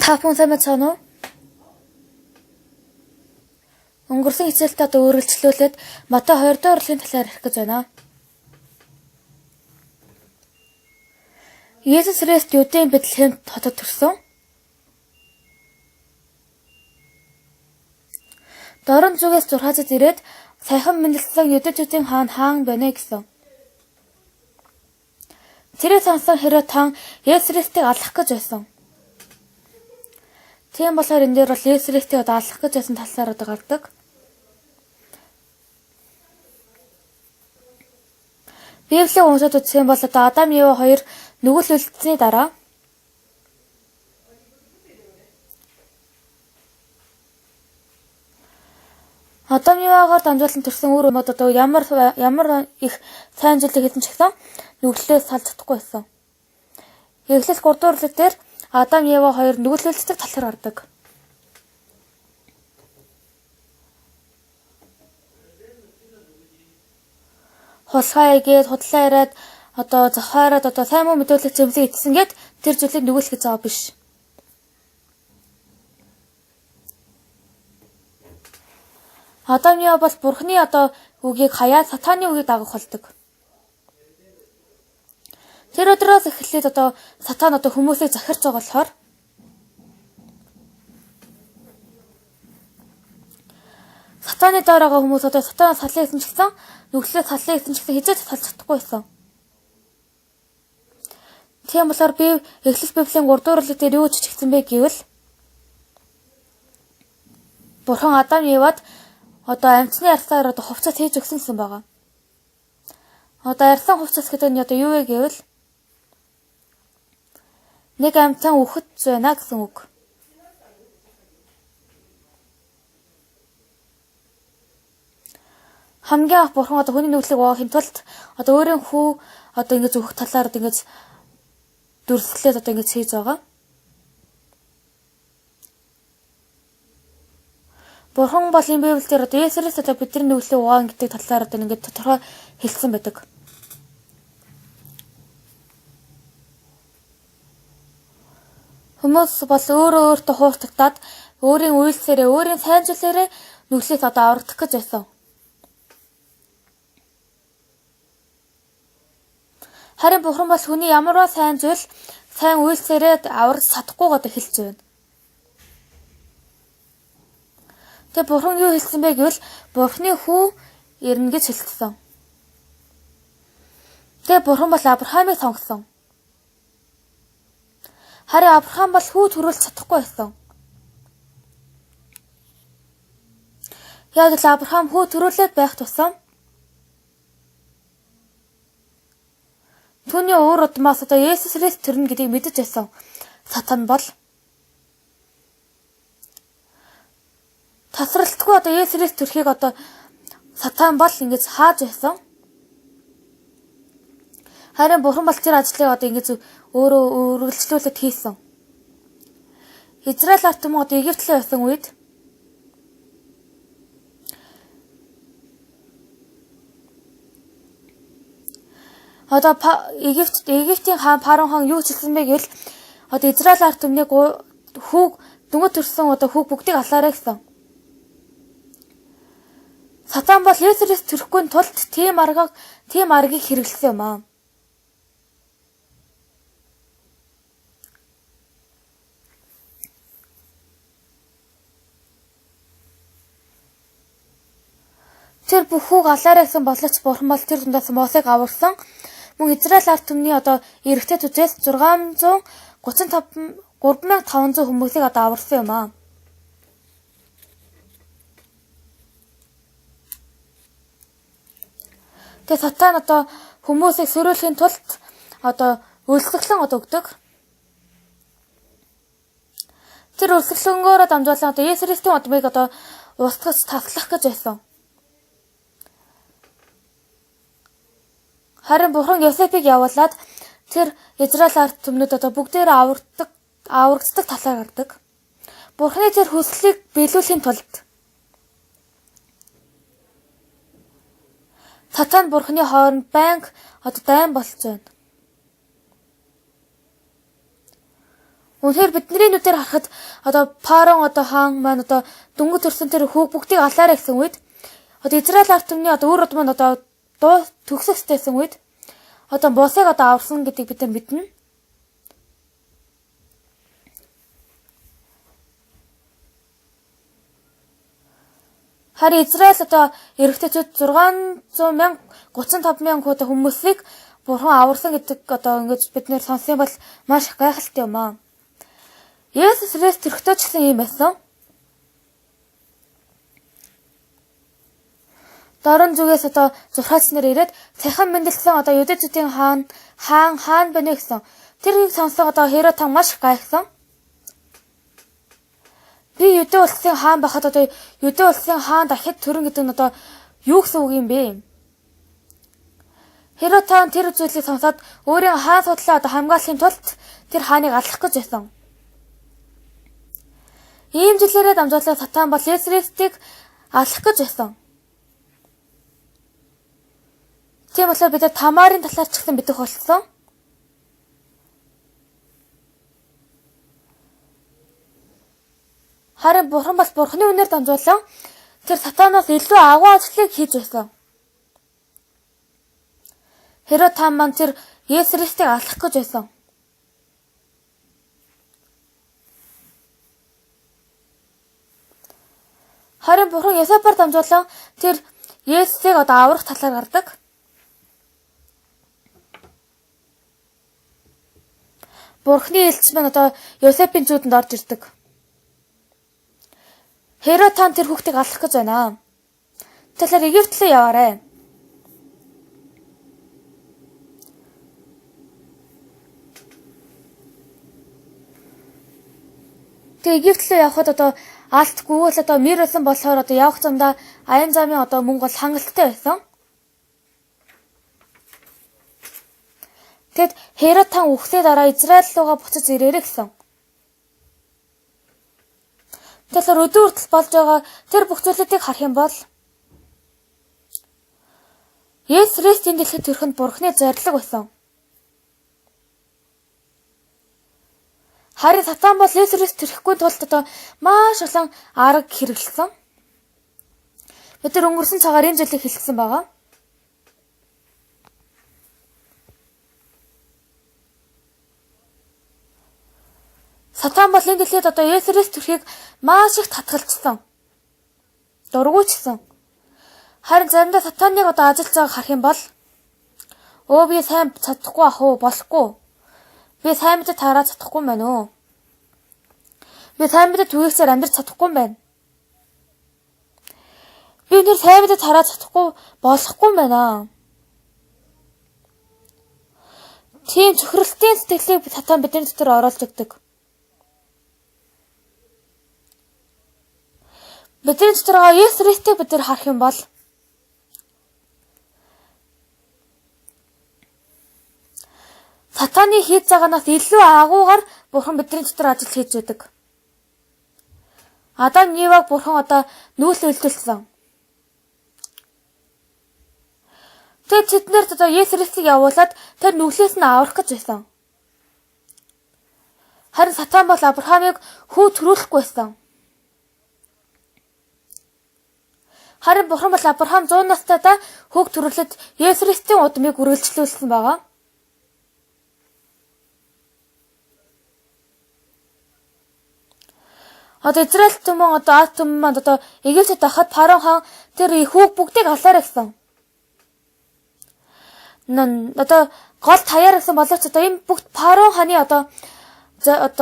Та бүхэн сайн байна уу? Өнгөрсөн хичээлдээ одоо өөрчлөлтүүлээд Матай 2 дугаар урлагийн талаар ярих гэж байна. Есүс Христ Юудын Бэтлехемд хотод төрсөн. Дорн зүгээс 600 ирээд саяхан мэндэлсэн Юдэчүүдийн хаан байна гэсэн. Тэрийг сонсон Херод хаан Есүс Христийг алах гэж байсан. Тийм болохоор энэ дээр бол Есүс Христийг одоо алах гэж байсан талсаар одоо гардаг. Библийн уншаад үзсэн бол одоо Адам Ева хоёр нүгэл үлдсэний дараа Адам Евагаар дамжуулан төрсэн үр өмд одоо ямар их сайн зүйлийг хийсэн ч гэсэн нүглээс салж чадахгүй байсан. Эхлэл 3 дугаар бүлэг дээр Адам Ева хоёр нүгэл үлддэг талаар гардаг. Хулгай игээд худлаа яриад одоо зохиороод одоо сайн муу мэдүүлэг зэмлэг итсэн гээд тэр зүйлийг нүгэлэх гэж байгаа биш. Адам Ева бол Бурхны одоо үгийг хаяад сатааны үгийг дагах болдог. Тэр өдрөөс эхлээд одоо сатан одоо хүмүүсийг захирч байгаа болохоор сатааны доор байгаа хүмүүс одоо сатанаас салсан гэсэн ч гэсэн нүглээс салсан гэсэн ч гэсэн хизээд салж чадахгүй байсан. Тийм болохоор би Эхлэл Библийн 3 дугаар бүлэг дээр юу жижигсэн бэ гэвэл Бурхан Адам Евад одоо амьтны арьсаар одоо хувцас хийж өгсөн байгаа. Одоо арьсан хувцас гэдэг нь одоо юу вэ гэвэл нэг амьтан үхэж байна гэсэн үг. Хамгийн анх Бурхан одоо хүний нүглийг угаахын тулд одоо өөрийн хүү одоо ингэж өөх талаар одоо ингэж дүрслээд одоо ингэж хийж байгаа. Бурхан бол энэ Библиэлд одоо Есүс Христ одоо бидний нүглийг угаан гэдэг талаар одоо ингэж тодорхой хэлсэн байдаг. Хүмүүс бол өөртөө хууртагдаад өөрийн үйлсээрээ өөрийн сайн зүйлээрээ нүглээс одоо аврагдах гэж байсан. Харин Бурхан бол хүний ямарваа сайн зүйл, сайн үйлсээрээ аврагдаж чадахгүй гэдэг хэлж байна. Тэгээ Бурхан юу хэлсэн бэ гэвэл Бурханы хүү ирнэ гэж хэлсэн. Тэгээ Бурхан бол Авраамыг сонгосон. Харин Авраам бол хүү төрүүлж чадахгүй байсан. Яг л Авраам хүү төрүүлээд байх тусам түүний уур удмаас одоо Есүс Христ төрнө гэдгийг мэдэж байсан. Сатан бол тасралтгүй одоо Есүс Христ төрхийг одоо сатан бол ингэж хааж байсан. Харин Бурхан бол тэр ажлыг одоо ингэж өөрөө үргэлжлүүлээд хийсэн. Израиль ард түмэн одоо Египтлээ байсан үед одоо Египтийн хаан Фараон хаан юу хэлсэн бэ гэвэл одоо Израиль ард түмнийг хүүг дөнгөж төрсөн одоо хүүг бүгдийг алаарай гэсэн. Сатан бол Есүс Христ төрөхгүй тулд тийм аргийг хэрэглэсэн юм аа. Тэр бүх хүүг алаарай гэсэн боловч Бурхан бол тэр дундаас Мосег аварсан. Мөн Израиль ард түмний одоо эрэгтэй түжээс 3500 хүмүүсийг одоо аварсан юм аа. Тэгээ сатан одоо хүмүүсийг сөрөөлөхийн тулд одоо өлсгөлэн одоо өгдөг. Тэр өлсгөлөнгөөрөө дамжуулан одоо Есүс Христийн удмыг одоо устгаж таслах гэж байсан. Харин Бурхан Йосефийг явуулаад тэр Израиль ард түмнүүд одоо бүгдээрээ аврагддаг талаар гардаг. Бурханы тэр хүслийг биелүүлэхийн тулд Сатан Бурханы хооронд байнга одоо дайн болж байна. Үнэхээр бидний нүдээр харахад одоо Парон одоо хаан маань одоо дөнгөж төрсөн тэр хүүг бүгдийг алаарай гэсэн үед одоо Израиль ард түмний одоо өөр удмын одоо дуу төгсөхтэйсэн үед одоо босыг одоо аварсан гэдгийг бид нар мэднэ. Харин Израиль одоо эрэгтэйчүүд 600 мянга 35 мянга одоо хүмүүсийг бурхан аварсан гэдэг одоо ингэж бид нэр сонссон бол маш гайхалтай юм аа. Есүс Христ тэрхтөө ч гэсэн юм байсан. Дорн зүгээс одоо зурхаач нар ирээд цайхан мэндэлсэн одоо юдэцүүдийн хаан байна гэсэн. Тэрийг сонсоод одоо Херод хаан маш гайхсан. Би Юдэ улсын хаан байхад одоо Юдэ улсын хаан дахид төрөн гэдэг нь одоо юу гэсэн үг юм бэ? Херод хаан тэр зүйлийг сонсоод өөрийн хаан судлаа одоо хамгаалахын тулд тэр хааныг алах гэж байсан. Ийм зүйлээрээ дамжуулан Сатан бол Есүс Христийг алах гэж байсан. Тийм болохоор бид Тамарын талаар ч гэсэн мэдэх болсон. Харин бурхан бас бурханы үнээр дамжуулан тэр Сатанаас илүү агуу ажлыг хийж байсан. Херод хаан маань тэр Есүс Христийг алах гэж байсан. Харин бурхан Есапаар дамжуулан тэр Есүсийг одоо аврах талаар гардаг. Бурханы элч маань одоо Йосепийн зүүдэнд орж ирдэг. Херод хаан тэр хүүхдийг алах гэж байна. Тэгэхээр Египт рүү яваарай. Тэгээ Египт рүү явхад одоо алт гүгэл одоо мөр байсан болохоор одоо явах замдаа аян замын одоо мөнгө бол хангалттай байсан. Тэгэд Херод хаан үхсээ дараа Израиль руугаа буцаж ирээрэй гэсэн. Тэгэхээр өдөр хүртэл болж байгаа тэр бүх зүйлүүдийг харах юм бол Есүс Христийн дэлхийд төрөхөнд Бурханы зорилго байсан. Харин Сатан бол Есүс Христ төрөхгүй тулд одоо маш олон арга хэрэглэсэн. Бид нар өнгөрсөн цагаар энэ зүйлийг хэлсэн байгаа. Сатан бол энэ дэлхийд одоо Есүс Христ төрхийг маш их татгалзсан. Дургуйчсан. Харин заримдаа Сатаныг одоо ажиллаж байгааг харах юм бол би сайн чадахгүй ах уу болохгүй. Би сайн мэдээ таараад чадахгүй байна уу? Би сайн мэдээ түгээсээр амьдрч чадахгүй байна. Би нэр сайн мэдээ таараад чадахгүй болохгүй байна. Тийм цөхрөлтийн сэтгэлийг Сатан бидний дотор оруулж өгдөг. Бидний дотор байгаа Есүс Христийг бид нар харах юм бол Сатаны хийж байгаанаas илүү агуугаар Бурхан бидний дотор ажил хийж байдаг. Адам Еваг Бурхан одоо нүүл үлдүүлсэн. Тэгээд тэднэрт одоо Есүс Христийг явуулаад тэр нүглээс нь аврах гэж байсан. Харин Сатан бол Авраамыг хүү төрүүлэхгүй байсан. Харин Бурхан бол Авраам 100 настайдаа хүүг төрүүлээд Есүс Христийн удмыг үргэлжлүүлсэн байгаа. Одоо Израиль түмэн одоо Ад түмэн манд одоо Египтэд байхад Парон хаан тэр хүүг бүгдийг алаарай гэсэн. Одоо гол таяар гэсэн боловч одоо энэ бүгд Парон хааны одоо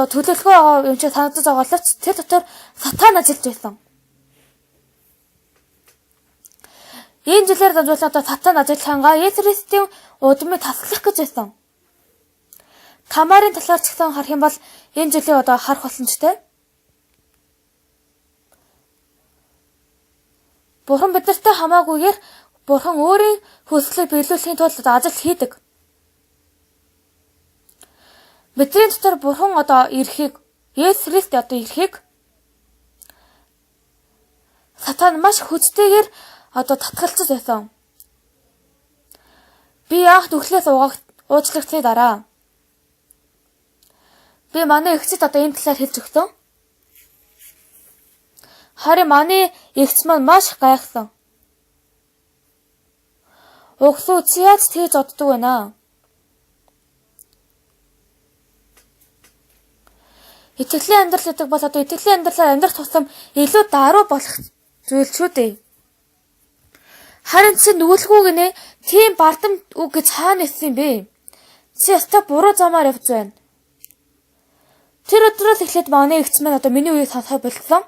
төлөвлөгөө байгаа юм шиг санагдаж байгаа боловч тэр дотор Сатан ажиллаж байсан. Энэ зүйлээр дамжуулан одоо Сатан ажиллахангаа Есүс Христийн удмыг таслах гэж байсан. Тамарын талаар ч гэсэн харах юм бол энэ зүйлийг одоо харах болсон ч тийм. Бурхан биднэртэй хамаагүйгээр Бурхан өөрийн хүслийг биелүүлэхийн тулд ажил хийдэг. Бидний дотор Бурхан одоо ирэхийг Есүс Христ одоо ирэхийг Сатан маш хүчтэйгээр одоо татгалзаж байсан. Би анх нүглээс уучлагдсны дараа Би манай эгчэд одоо энэ талаар хэлж өгсөн. Харин манай эгч маань маш гайхсан. Угсуу чи яаж тэгж боддог вэ наа? Итгэлийн амьдрал гэдэг бол одоо итгэлийн амьдралаар амьдрах тусам илүү даруй болох зүйл шүү дээ. Харин чи нүгэлгүй гинэ тийм бардам үг гэж хаана ирсэн бэ? Чи өстө буруу замаар явж байна. Тэр өдрөөс эхлээд манай эгч маань одоо миний үеийг сонсохой болсон.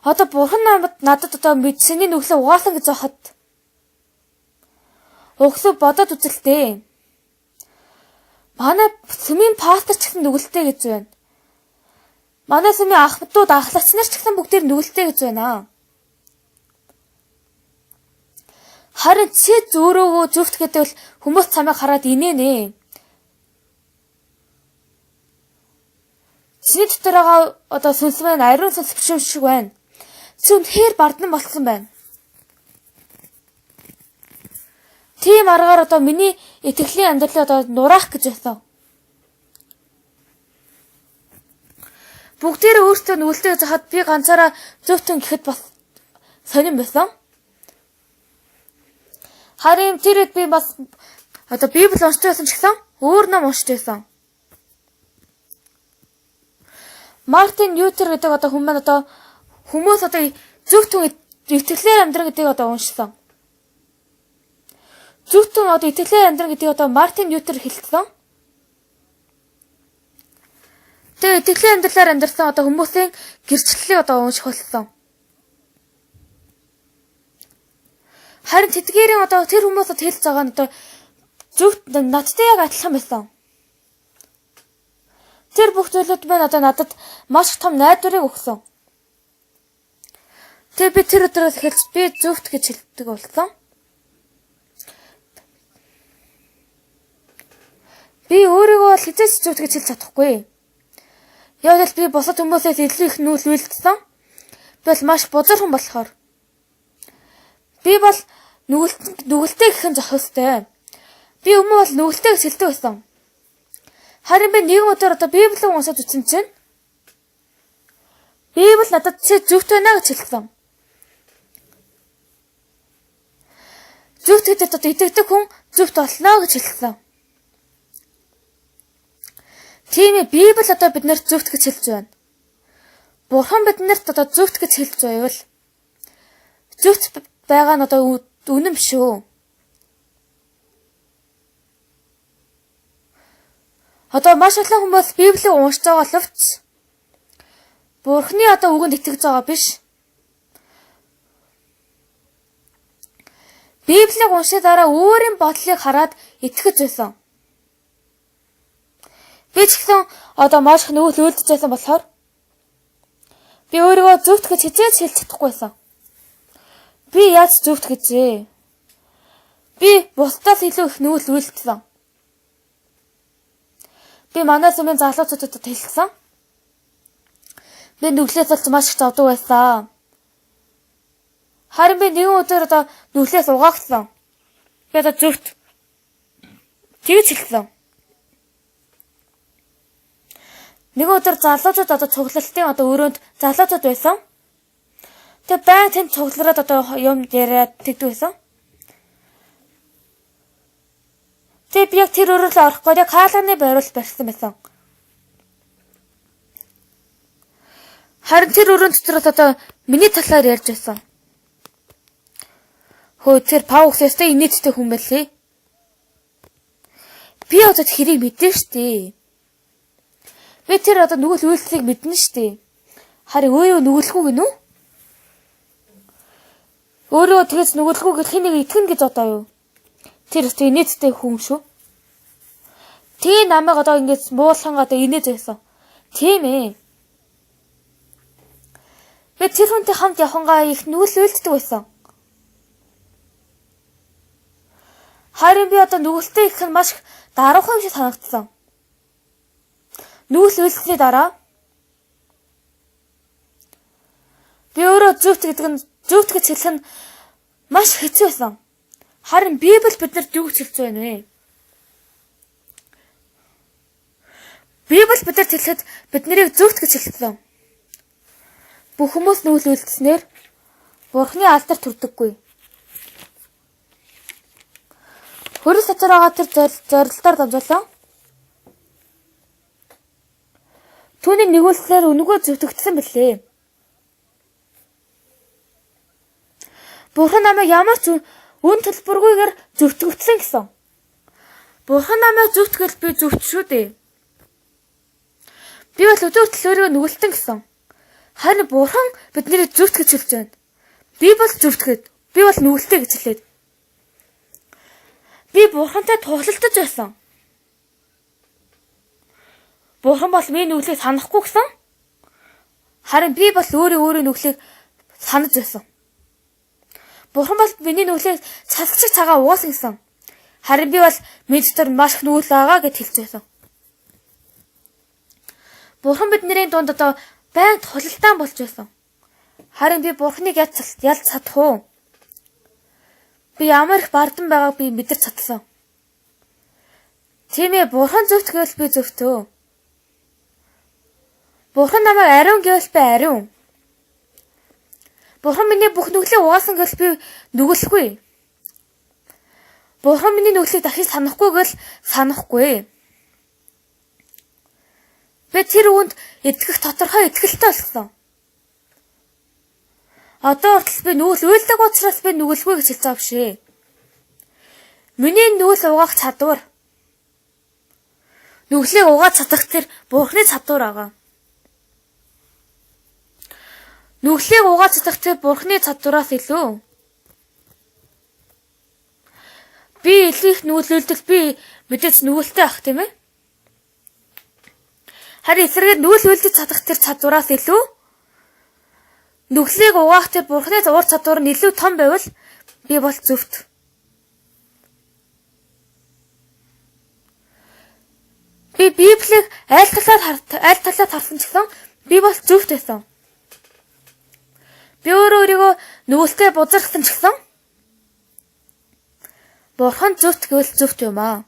Одоо бурхан надад одоо мэдсэний нүглээ угаасан гэж захад угсуу бодоод үзэлтэй. Манай сүмийн пастор ч гэсэн нүгэлтэй гэж байна. Манай сүмийн ахмадууд ахлагч нар ч гэсэн бүгдээр нүгэлтэй гэж байна. Харин чи зөөрөөгөө зөвхт гэдэг бол хүмүүс цамыг хараад инээнэ. Чиний дотор байгаа одоо сүнс маань ариун сүнс биш юм шиг байна. Чи үнэхээр бардам болсон байна. Тийм аргаар одоо миний итгэлийн амьдралыг одоо нураах гэж байсан. Бүгдээрээ өөртөө нүгэлтэй захад би ганцаараа зөвхөн гэхэд бас сонирн байсан. Харин тэр үед би бас одоо Библи уншиж байсан ч гэсэн өөр ном уншиж байсан. Мартин Лютер гэдэг одоо хүмүүс одоо зөвхөн итгэлээр амьдран гэдгийг одоо уншсан. Зөвхөн одоо итгэлээр амьдран гэдгийг одоо Мартин Лютер хэлсэн. Тэгээ итгэлээр амьдралаар амьдрсан одоо хүмүүсийн гэрчлэлийг одоо унших болсон. Харин тэдгээрийн одоо тэр хүмүүсд хэлж байгаа нь одоо зөвхөн надтай яг адилхан байсан. Тэр бүх зүйлүүд маань одоо надад маш том найдварыг өгсөн. Тэгээ би тэр өдрөөс эхэлж би зөвхт гэж хэлдэг болсон. Би өөрийгөө хизээч зөвхт гэж хэлж чадахгүй. Яг л би бусад хүмүүсээс илүү их нүүл үйлдсэн. Би бол маш бузар хүн болохоор. Би бол нүгэлтэй гэхэн зохистой. Би өмнө бол нүгэлтэй гэж хэлдэг байсан. Харин би нэг өдөр одоо Библийг уншиж үзсэн чинь Библи надад чи зөвхт байна гэж хэлсэн. Зөвхт гэдэг одоо итгэдэг хүн зөвхт болно гэж хэлсэн. Тийм ээ Библи одоо биднэрт зөвхт гэж хэлж байна. Бурхан биднэрт одоо зөвхт гэж хэлж байвал зөвхт байгаа нь одоо үнэн биш үү? Одоо маш олон хүмүүс Библийг уншиж байгаа боловч Бурханы одоо үгэнд итгэж байгаа биш. Библийг уншиж дараа өөрийн бодлыг хараад итгэж байсан. Би ч гэсэн одоо маш их нүүл үйлдэж байсан болохоор би өөрийгөө зөвхт гэж хизээж хэлж чадахгүй байсан. Би яаж зөвхт гэжээ? Би бусдаас илүү их нүүл үйлдсэн. Би манай сүмийн залуучуудад хэлсэн. Би нүглээс олж маш их зовдөг байсан. Харин би нэгэн өдөр одоо нүглээс угаагсан. Би одоо зөвхт тэгж хэлсэн. Нэгэн өдөр залуучууд одоо цуглалтын одоо өрөөнд залуучууд байсан. Тэгээ байн тэнд цуглараад одоо юм яриад тэгдэг байсан. Тэгээ би яг тэр өрөөлөө орохгүй яг хаалганы байруулалт барьсан байсан. Харин тэр өрөөнд дотроос одоо миний талаар ярьж байсан. Хөө тэр Паулс ястай инээдтэй хүн байлээ. Би одоо хэрийг мэдэн штэ. Би тэр одоо нүгэл үйлчлийг мэднэ штэ. Харин өөё нүгэлгүй гинүү? Өөрөө тэгээс нүгэлгүй гэл хэнийг итгэн гэж одоо юу? Тэр өстө инээдтэй хүн шүү. Тэгээ намайг одоо ингэж муулхан одоо инээж байсан. Тийм ээ. Би тэр хүнтэй хамт явхангаа их нүгэл үйлддэг байсан. Харин би одоо нүгэлтэй их нь маш даруухан шиг санагдсан. Нүгэл үйлдэсний дараа би өөрөө зөвхт гэж хэлэх нь маш хэцүү байсан. Харин Библи биднэрт юу гэж хэлж байна вэ? Библи бидэнд хэлэхэд бид нарыг зөвхт гэж хэлсэн. Бүх хүмүүс нүүл үлдснээр Бурхны алдар төрдөггүй. Хөрс татвар байгаа тэр зорилтоор дамжуулан түүний нэгүүлснээр өнгөө зөвтгөгдсөн билээ. Бурхан намайг ямар ч үн төлбөргүйгээр зөвтгөгдсөн гэсэн. Бурхан намайг зөвтгөл би зөвт шүү дээ. Би бол өдөр төлөөрөө нүгэлтэн гэсэн. Харин Бурхан бидний зөвтгөж хэлж байна. Би бол зөвтгöd. Би бол нүгэлтэй гэж хэлээд. Би Бурхантай тулалдаж байсан. Бурхан бол миний нүглийг санахгүй гэсэн. Харин би бол өөрийн нүглийг санаж байсан. Бурхан бол миний нүглийг цалчиг цагаа угаасан гэсэн. Харин би бол миний дотор маш их нүгэл байгаа гэж хэлж байсан. Бурхан бидний дунд одоо байнга тулалдаан болж байсан. Харин би Бурханыг ялж чадах уу? Би ямар их бардам байгааг би мэдэрч чадсан. Тийм ээ, Бурхан зөвтгөл би зөвтөө. Бурхан намайг ариун гэвэл би ариун. Бурхан миний бүх нүглийг угаасан гэвэл би нүгэлгүй. Бурхан миний нүглийг дахиж санахгүй гэвэл санахгүй. Би тэр үүнд итгэх тодорхой итгэлтэй болсон. Одоо хүртэл би нүгэл уйлдаг учраас би нүгэлгүй гэж хэлж байгаа биш ээ. Миний нүгэл угаах чадвар. Нүглийг угааж чадах тэр Бурханы чадвар байгаа. Нүглийг угааж чадах тэр Бурханы чадвараас илүү. Би их нүгэл уйлдэл би мэдээж нүгэлтэй ах тийм ээ. Харин эсрэгээр нүгэл уйлдэж чадах тэр чадвараас илүү нүглийг угаах тэр Бурханы ур чадвар нь илүү том байвал би бол зөвхт. Би Библийг аль талаад харсан ч гэсэн би бол зөвхт байсан. Би өөрийгөө нүгэлтэй бузарсан ч гэсэн Бурхан зөвхт гэвэл зөвхт юм аа.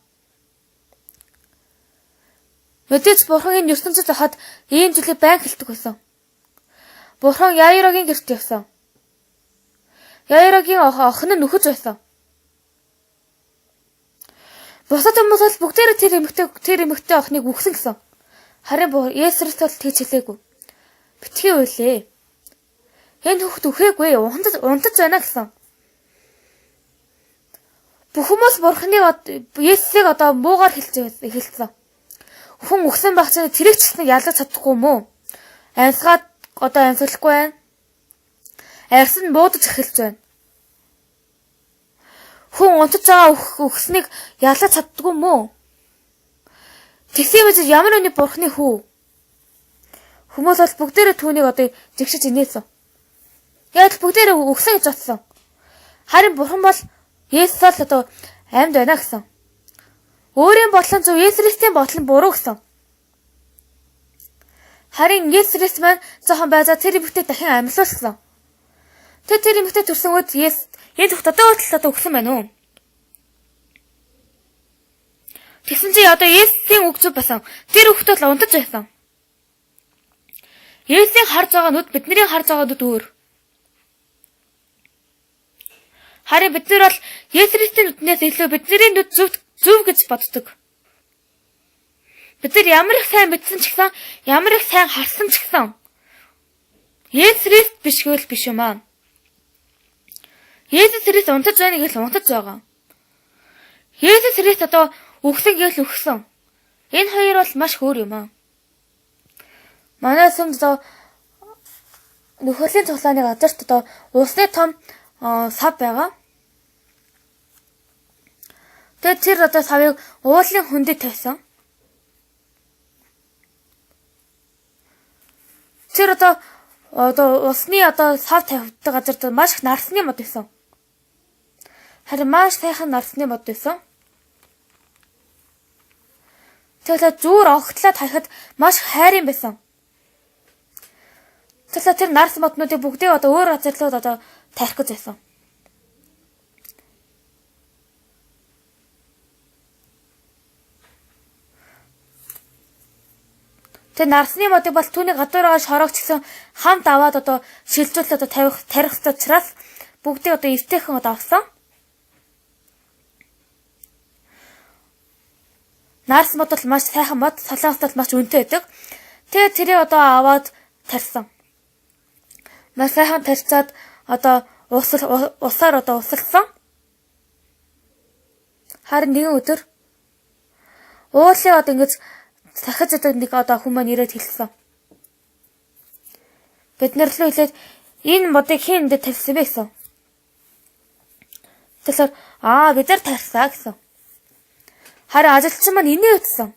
Мэдээж Бурхан энэ ертөнцид хахад ийм зүйлийг байн хэлдэг байсан. Бурхан Яирогийн гэрт явсан. Яирогийн охин нь нөхөж байсан. Бусад хүмүүс бол бүгдээрээ тэр эмэгтэй охиныг үхсэн гэсэн. Харин Есүс бол тэгж хэлээгүй. Битгий үйлээ. Энэ хүүхд үхээгүй, унтаж байна гэсэн. Бүх хүмүүс Бурханыг Есүсийг одоо муугаар хэлсэн. Хүн үхсэн байх чинь тэрийг ч гэсэн ялгаж чадахгүй юм уу? Амьсгаад одоо амьсгалахгүй байна. Арьс нь буудаж эхэлж байна. Хүн унтаж байгаа үхснийг ялгаж чаддгүй юм уу? Тэгсэн мэт ямар өний Бурханы хүү? Хүмүүс бол бүгдээрээ түүнийг одоо жигшиж инээсэн. Яг л бүгдээрээ үхсэн гэж бодсон. Харин Бурхан бол Есүс бол одоо амьд байна гэсэн. Өөрийн бодлон зөв, Есүс Христийн бодлон буруу гэсэн. Харин Есүс Христ маань жоохон байжаа тэр эмэгтэйг дахин амьлуулсан. Тэр эмэгтэй төрсөн үед энэ хүүхд одоо хүртэл өгсөн байна уу? Тэгсэн чи одоо Есүсийн үг зөв байсан. Тэр хүүхд бол унтаж байсан. Есүсийг харж байгаа нүд бидний харж байгаа нүд өөр. Харин бид нар бол Есүс Христийн нүднээс илүү бидний нүд зөв гэж боддог. Бид нар ямар их сайн мэдсэн ч гэсэн, ямар их сайн харсан ч гэсэн Есүс Христ биш гэвэл биш юм аа. Есүс Христ унтаж байна гэвэл унтаж байгаа. Есүс Христ одоо үхсэн гэвэл үхсэн. Энэ хоёр бол маш хөөр юм аа. Манай сүмд одоо нөхөрлийн цуглааны газарт одоо усны том сав байгаа. Тэгээд тэр одоо савыг уулын хөндөд тавьсан. Тэр одоо усны одоо сав тавьдаг газар маш их нарсны мод байсан. Харин маш сайхан нарсны мод байсан. Тэгэхээр зүүр огтлоо тарихад маш хайрын байсан. Тэгэхээр тэр нарс моднуудыг бүгдийг одоо өөр газар руу одоо тарих гэж байсан. Тэгээ нарсны модыг бол түүний гадуур байгаа шорогч гэсэн хамт аваад одоо шилжүүлээд одоо тарих хэвчээ учраас бүгдийг одоо эвтэйхэн одоо авсан. Нарс мод бол маш сайхан мод, солонгост бол маш үнэтэй байдаг. Тэгээ тэрийг одоо аваад тарьсан. Маш сайхан тарьцаад одоо усаар одоо усалсан. Харин нэгэн өдөр уулын одоо ингэж сахиж одоо нэг одоо хүмүүс ирээд хэлсэн. Бид нар л хэлээд энэ модыг хэн энд тарьсан бэ гэсэн. Тэгэхээр бид нар тарьсаа гэсэн. Харин ажилчин маань инээ ütсэн.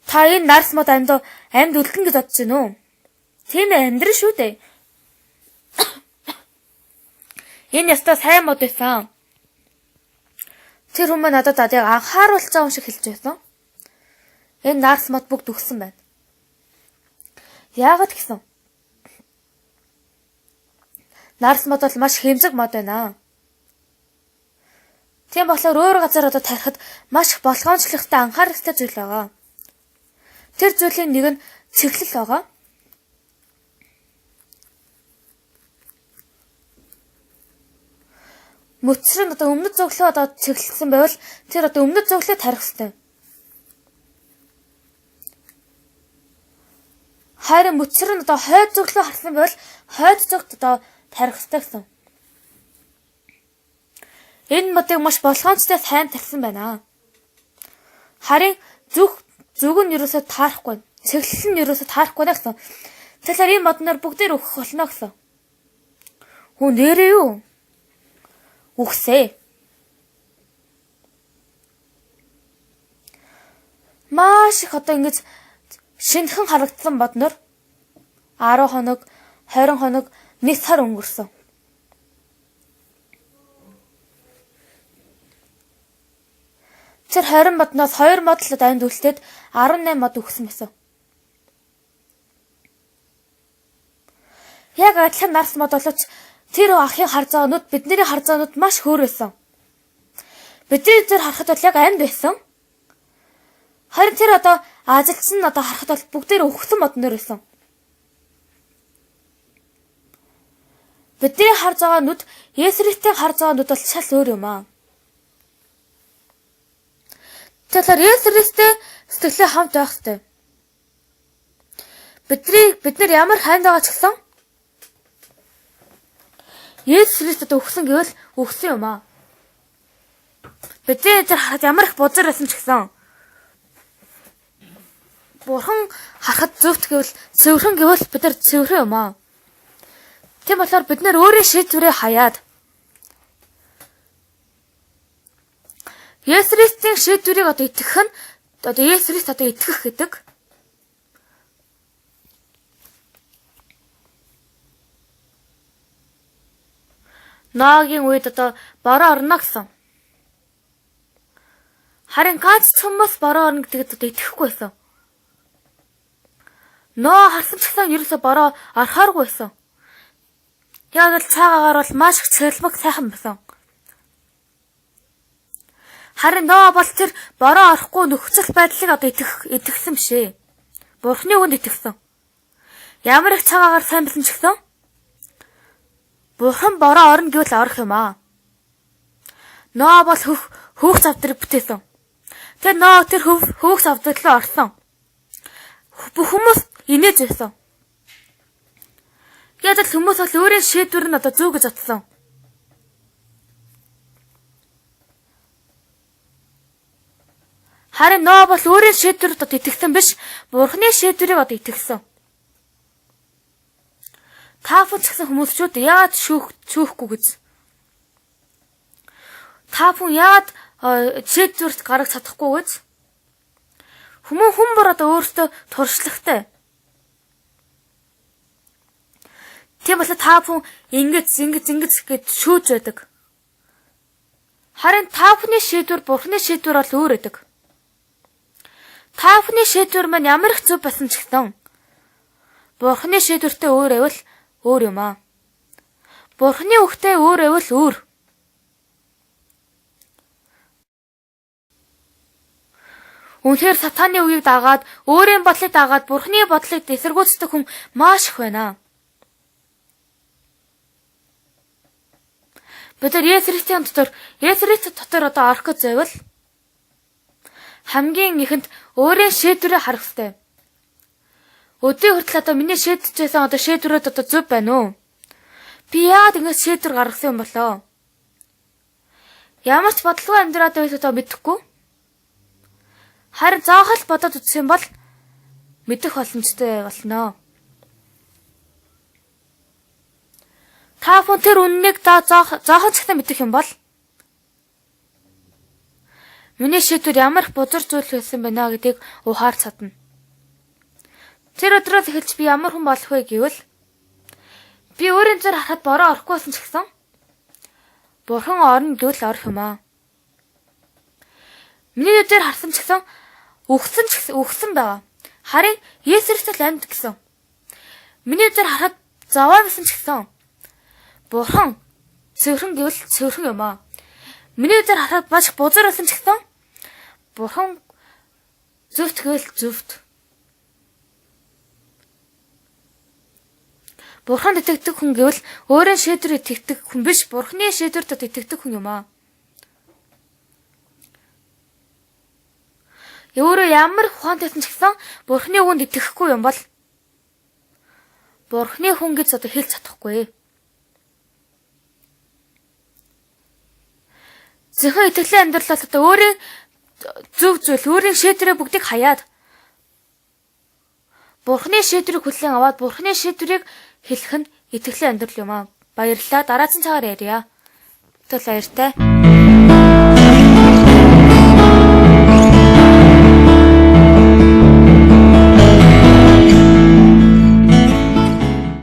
Та энэ нарс мод амьд үлдэн гэж бодож байна уу? Тийм амьдрын шүү дээ. Энэ ястаа сайн мод байсан. Тэр хүмүүс надад яг анхааруулж байгаа юм шиг хэлж байсан. Энэ нарс мод бүгд өгсөн байна. Яагаад гэсэн? Нарс мод бол маш хэмжиг мод байна. Тийм болохоор өөр газар одоо тарихад маш болгоомжлохтой анхаарах ёстой зүйл байгаа. Тэр зүйлийн нэг нь цэглэл байгаа. Мөчр нь одоо өмнөд зөвлөө одоо цэглэлсэн байвал тэр одоо өмнөд зөвлөө тарих ёстой. Харин мөчр нь одоо хойд зөвлөө харсан байвал хойд зөвт одоо тарих ёстой гэсэн. Энэ модыг маш болгоомжтой сайн тарьсан байна. Харин зүг нь ерөөсөө таарахгүй. Цэглэл нь ерөөсөө таарахгүй гэсэн. Тэгэхээр энэ модноор бүгдээр өгөх болно гэсэн. Хөө нэрээ юу? Үхсээ. Маш их одоо ингэж шинэхэн харагдсан модноор 10 хоног, 20 хоног, 1 сар өнгөрсөн. Тэр 20 модноос 2 мод л амьд үлдээд 18 мод өгсөн байсан. Яг адилхан нарс мод боловч тэр ахын харж байгаа нүд бидний харж байгаа нүд маш хөөр байсан. Бидний тэр харахад бол яг амьд байсан. Харин тэр одоо ажилчин нь одоо харахад бол бүгдээр өгсөн модноор байсан. Бидний харж байгаа нүд Есүсийн харж байгаа нүд бол шал өөр юм аа. Тэгэхээр Есүстэй сэтгэлээ хамт байх хэрэгтэй. Бид нар ямар хайнд байгаа ч гэсэн Есүс Христэд өгсөн гэвэл өгсөн юм аа. Бидний тэр харахад ямар их бузар байсан ч гэсэн Бурхан харахад зөвхт гэвэл цэвэрхэн гэвэл бид нар цэвэрхэн юм аа. Тийм болохоор бид нар өөрийн шийдвэрээ хаяад Есүс Христийн шийдвэрийг одоо итгэх нь одоо Есүс Христ одоо итгэх гэдэг. Ноагийн үед одоо бороо орно гэсэн. Харин ганц хүмүүс бороо орно гэдэгт одоо итгэхгүй байсан. Ноо харсан ч гэсэн ерөөсө бороо орохооргүй байсан. Яг л цаагаагаар бол маш их цэглэмэг сайхан байсан. Харин Ноо бол тэр бороо орохгүй нөхцөл байдлыг одоо итгэсэн биш ээ. Бурхны үгэнд итгэсэн. Ямар их цагаагаар сайн байсан ч гэсэн Бурхан бороо орно гэвэл орох юм аа. Ноо бол хөөгс авдрыг бүтээсэн. Тэр Ноо тэр хөөгс авдралаа орсон. Бүх хүмүүс инээж байсан. Яг л хүмүүс бол өөрийн шийдвэр нь одоо зөв гэж бодсон. Харин Ноо бол өөрийн шийдвэрт одоо итгэсэн биш, Бурхны шийдвэрийг одоо итгэсэн. Та бүхэн ч гэсэн хүмүүс ч үү яагаад шүүхгүй гэж. Та бүхэн яагаад шийдвэрт гаргаж чадахгүй гэж. Хүн одоо өөртөө туршлагатай. Тийм болохоор та бүхэн ингэж гэж шүүж байдаг. Харин та бүхний шийдвэр Бурхны шийдвэр бол өөр байдаг. Та бүхний шийдвэр маань ямар их зөв байсан ч гэсэн Бурхны шийдвэртэй өөр байвал өөр юм аа. Бурхны үгтэй өөр байвал өөр. Үнэхээр сатааны үгийг дагаад, өөрийн бодлыг дагаад Бурхны бодлыг эсэргүүцдэг хүн маш их байна. Бид нар Есүс Христосийн дотор одоо орох гэж байвал хамгийн ихэнд өөрийн шийдвэрээ харах хэрэгтэй. Өдний хүртэл одоо миний шийдэж байсан одоо шийдвэрүүд одоо зөв байна уу? Би яагаад ингэж шийдвэр гаргасан юм болоо? Ямар ч бодлого амьдраад байвал одоо мэдэхгүй. Харин заахал бодоод үзэх юм бол мэдэх боломжтой болно. Та бүхэн тэр үннийг заахан цагтаа мэдэх юм бол миний шийдвэр ямар их бузар зүйл байсан байна гэдгийг ухаарч чадна. Тэр өдрөөс эхэлж би ямар хүн болох вэ гэвэл би өөрийн зэр харахад бороо орохгүй байсан ч гэсэн Бурхан орно гэвэл орох юм аа. Миний зэр харсан ч гэсэн үхсэн байгаа. Харин Есүс Христос амьд гэсэн. Миний зэр харахад заваа байсан ч гэсэн Бурхан цэвэрхэн гэвэл цэвэрхэн юм аа. Миний зэр харахад маш бузар байсан ч гэсэн Бурхан зөвхт гэвэл зөвхт. Бурхан итгэдэг хүн гэвэл өөрийн шийдвэрт итгэдэг хүн биш, Бурханы шийдвэрт итгэдэг хүн юм аа. Өөрөө ямар ухаантай ч гэсэн Бурханы үгэнд итгэхгүй юм бол Бурханы хүн гэж одоо хэлж чадахгүй. Зөвхөн итгэлийн амьдрал одоо өөрийн зөв зүйл, өөрийн шийдвэрээ бүгдийг хаяад Бурханы шийдвэрийг хүлээн аваад Бурханы шийдвэрийг хэлэх нь итгэлийн амьдрал юм аа. Баярлалаа. Дараагийн цагаар ярья. Түр баяртай.